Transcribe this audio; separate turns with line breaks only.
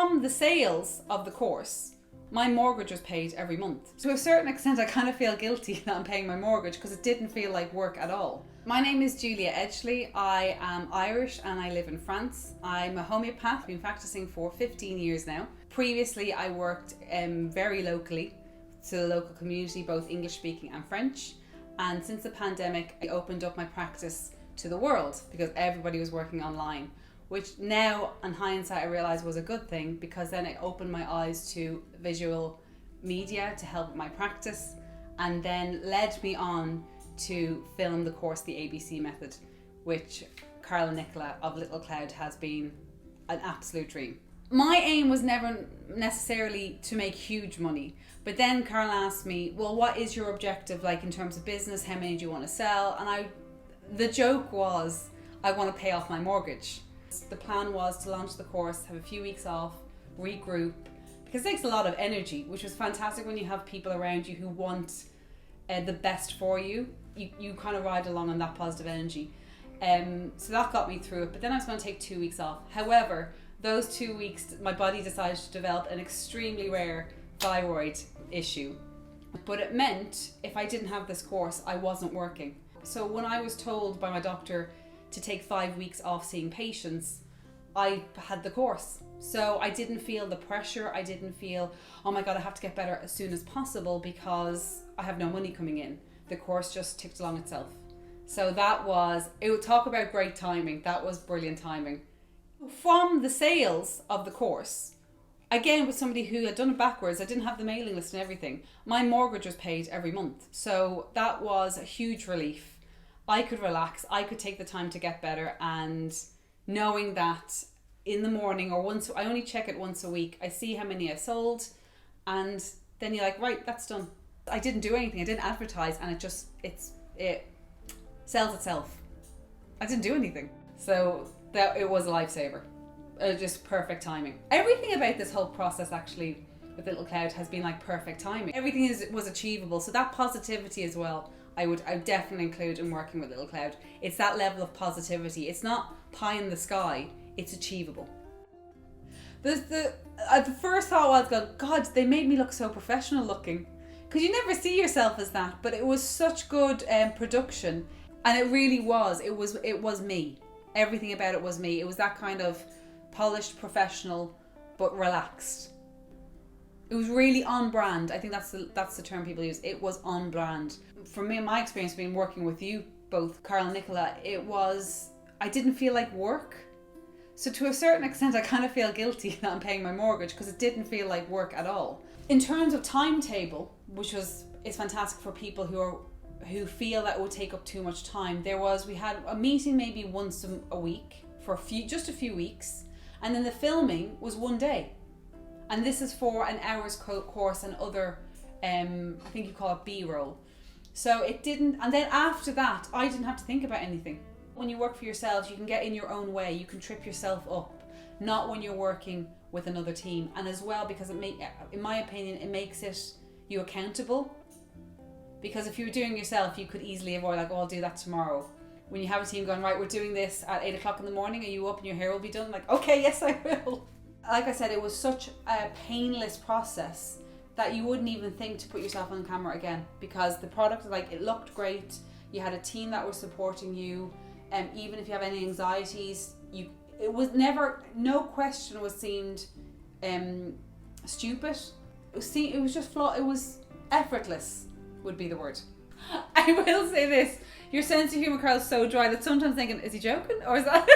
from the sales of the course, my mortgage was paid every month. To a certain extent, I kind of feel guilty that I'm paying my mortgage because it didn't feel like work at all. My name is Julia Edgley. I am Irish and I live in France. I'm a homeopath. I've been practicing for 15 years now. Previously, I worked very locally to the local community, both English speaking and French. And since the pandemic, I opened up my practice to the world because everybody was working online, which now in hindsight I realised was a good thing because then it opened my eyes to visual media to help with my practice, and then led me on to film the course The ABC Method, which Carl and Nicola of Little Cloud has been an absolute dream. My aim was never necessarily to make huge money, but then Carl asked me, well, what is your objective like in terms of business? How many do you want to sell? And the joke was, I want to pay off my mortgage. The plan was to launch the course, have a few weeks off, regroup, because it takes a lot of energy, which was fantastic when you have people around you who want the best for you. You kind of ride along on that positive energy. So that got me through it, but then I was going to take 2 weeks off. However, those 2 weeks, my body decided to develop an extremely rare thyroid issue. But it meant if I didn't have this course, I wasn't working. So when I was told by my doctor to take 5 weeks off seeing patients, I had the course. So I didn't feel the pressure. I didn't feel, oh my God, I have to get better as soon as possible because I have no money coming in. The course just ticked along itself. So it would talk about great timing. That was brilliant timing. From the sales of the course, again with somebody who had done it backwards, I didn't have the mailing list and everything, my mortgage was paid every month. So that was a huge relief. I could relax, I could take the time to get better, and knowing that in the morning or I only check it once a week, I see how many I've sold, and then you're like, right, that's done. I didn't do anything, I didn't advertise, and it sells itself. I didn't do anything. So it was a lifesaver. Just perfect timing. Everything about this whole process actually with Little Cloud has been like perfect timing. Everything was achievable. So that positivity as well, I would definitely include in working with Little Cloud. It's that level of positivity. It's not pie in the sky, it's achievable. The first thought was, God, they made me look so professional looking. Because you never see yourself as that, but it was such good production. And it really was. It was me. Everything about it was me. It was that kind of polished, professional, but relaxed. It was really on brand. I think that's the term people use. It was on brand. For me, my experience being working with you both, Carl and Nicola, I didn't feel like work. So to a certain extent, I kind of feel guilty that I'm paying my mortgage because it didn't feel like work at all. In terms of timetable, which is fantastic for people who feel that it would take up too much time. We had a meeting maybe once a week for just a few weeks, and then the filming was one day. And this is for an hour's course and other, I think you call it B-roll. So it didn't, and then after that, I didn't have to think about anything. When you work for yourselves, you can get in your own way, you can trip yourself up, not when you're working with another team. And as well, because in my opinion, it makes you accountable. Because if you were doing it yourself, you could easily avoid I'll do that tomorrow. When you have a team going, right, we're doing this at 8 o'clock in the morning, are you up and your hair will be done? Okay, yes, I will. Like I said, it was such a painless process that you wouldn't even think to put yourself on camera again, because the product, it looked great. You had a team that was supporting you, and even if you have any anxieties, it was never, no question was seemed stupid. It was just flawed. It was effortless, would be the word. I will say this: your sense of humour, Carl, is so dry that sometimes thinking, is he joking or is that?